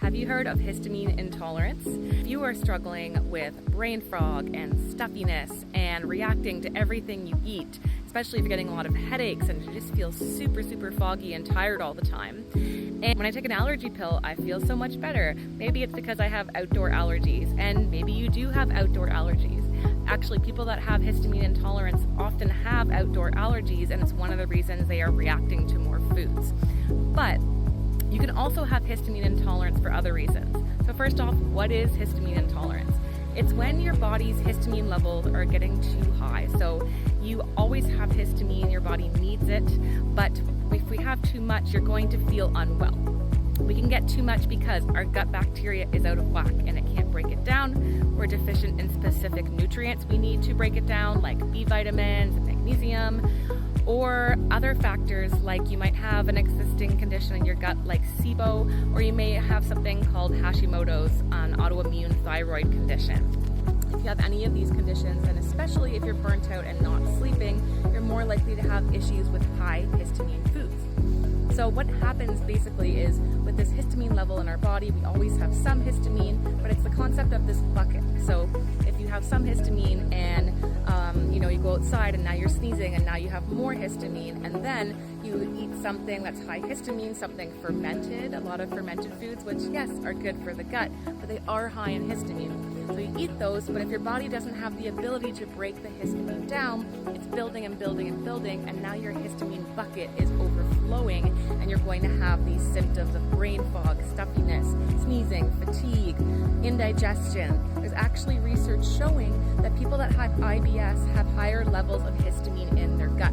Have you heard of histamine intolerance? If you are struggling with brain fog and stuffiness and reacting to everything you eat, especially if you're getting a lot of headaches and you just feel super foggy and tired all the time. And when I take an allergy pill, I feel so much better. Maybe it's because I have outdoor allergies, and maybe you do have outdoor allergies. Actually, people that have histamine intolerance often have outdoor allergies, and it's one of the reasons they are reacting to more foods. But you can also have histamine intolerance for other reasons. So first off, what is histamine intolerance? It's when your body's histamine levels are getting too high. So you always have histamine, your body needs it, but if we have too much, you're going to feel unwell. We can get too much because our gut bacteria is out of whack and it can't break it down. We're deficient in specific nutrients we need to break it down, like B vitamins and magnesium, or other factors like you might have an existing condition in your gut like SIBO, or you may have something called Hashimoto's, an autoimmune thyroid condition. If you have any of these conditions, and especially if you're burnt out and not sleeping, you're more likely to have issues with high histamine foods. So what happens basically is with this histamine level in our body, we always have some histamine, but it's the concept of this bucket. So if you have some histamine and you go outside and now you're sneezing and now you have more histamine, and then you eat something that's high histamine, something fermented, a lot of fermented foods, which yes, are good for the gut, but they are high in histamine. So you eat those, but if your body doesn't have the ability to break the histamine down, it's building and building and building, and now your histamine bucket is overflowing, and you're going to have these symptoms of brain fog, stuffiness, sneezing, fatigue, indigestion. There's actually research showing that people that have IBS have higher levels of histamine in their gut.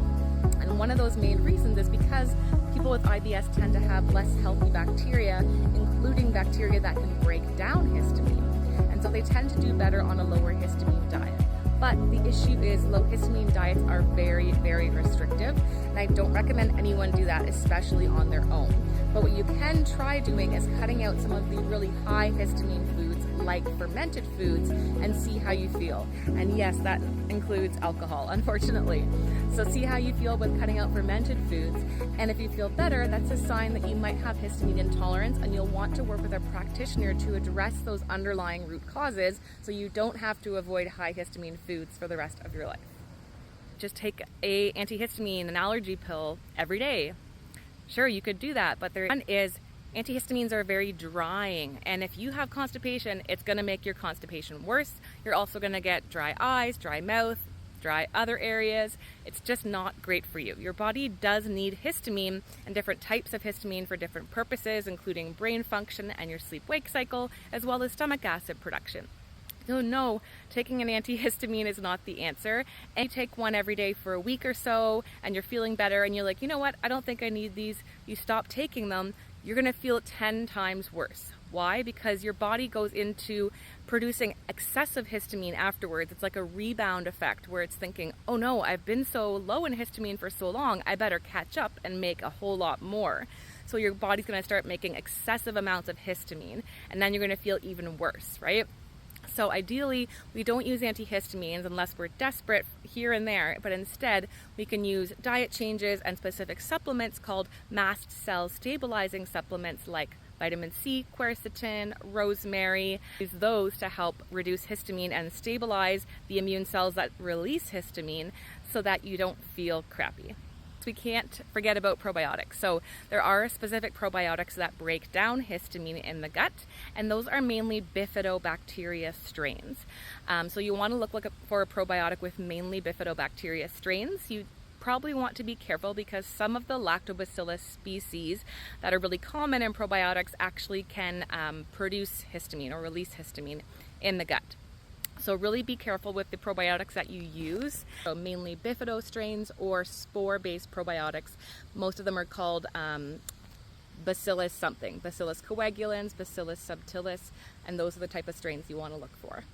And one of those main reasons is because people with IBS tend to have less healthy bacteria, including bacteria that can break down histamine. And so they tend to do better on a lower histamine diet. But the issue is low histamine diets are very restrictive, and I don't recommend anyone do that, especially on their own. But what you can try doing is cutting out some of the really high histamine foods like fermented foods and see how you feel. And yes, that includes alcohol, unfortunately. So see how you feel with cutting out fermented foods, and if you feel better, that's a sign that you might have histamine intolerance, and you'll want to work with a practitioner to address those underlying root causes so you don't have to avoid high histamine foods for the rest of your life. Just take an antihistamine, an allergy pill every day. Sure, you could do that, but one is antihistamines are very drying, and if you have constipation, it's going to make your constipation worse. You're also going to get dry eyes, dry mouth, dry other areas. It's just not great for you. Your body does need histamine and different types of histamine for different purposes, including brain function and your sleep-wake cycle, as well as stomach acid production. So no, taking an antihistamine is not the answer. And you take one every day for a week or so and you're feeling better and you're like, you know what, I don't think I need these. You stop taking them, you're gonna feel 10 times worse. Why? Because your body goes into producing excessive histamine afterwards. It's like a rebound effect where it's thinking, oh no, I've been so low in histamine for so long, I better catch up and make a whole lot more. So your body's gonna start making excessive amounts of histamine, and then you're gonna feel even worse, right? So ideally, we don't use antihistamines unless we're desperate here and there, but instead we can use diet changes and specific supplements called mast cell stabilizing supplements like vitamin C, quercetin, rosemary. Use those to help reduce histamine and stabilize the immune cells that release histamine so that you don't feel crappy. We can't forget about probiotics. So there are specific probiotics that break down histamine in the gut, and those are mainly bifidobacteria strains. So you want to look for a probiotic with mainly bifidobacteria strains. You probably want to be careful because some of the lactobacillus species that are really common in probiotics actually can produce histamine or release histamine in the gut. So really be careful with the probiotics that you use. So mainly bifido strains or spore-based probiotics. Most of them are called Bacillus something. Bacillus coagulans, Bacillus subtilis, and those are the type of strains you want to look for.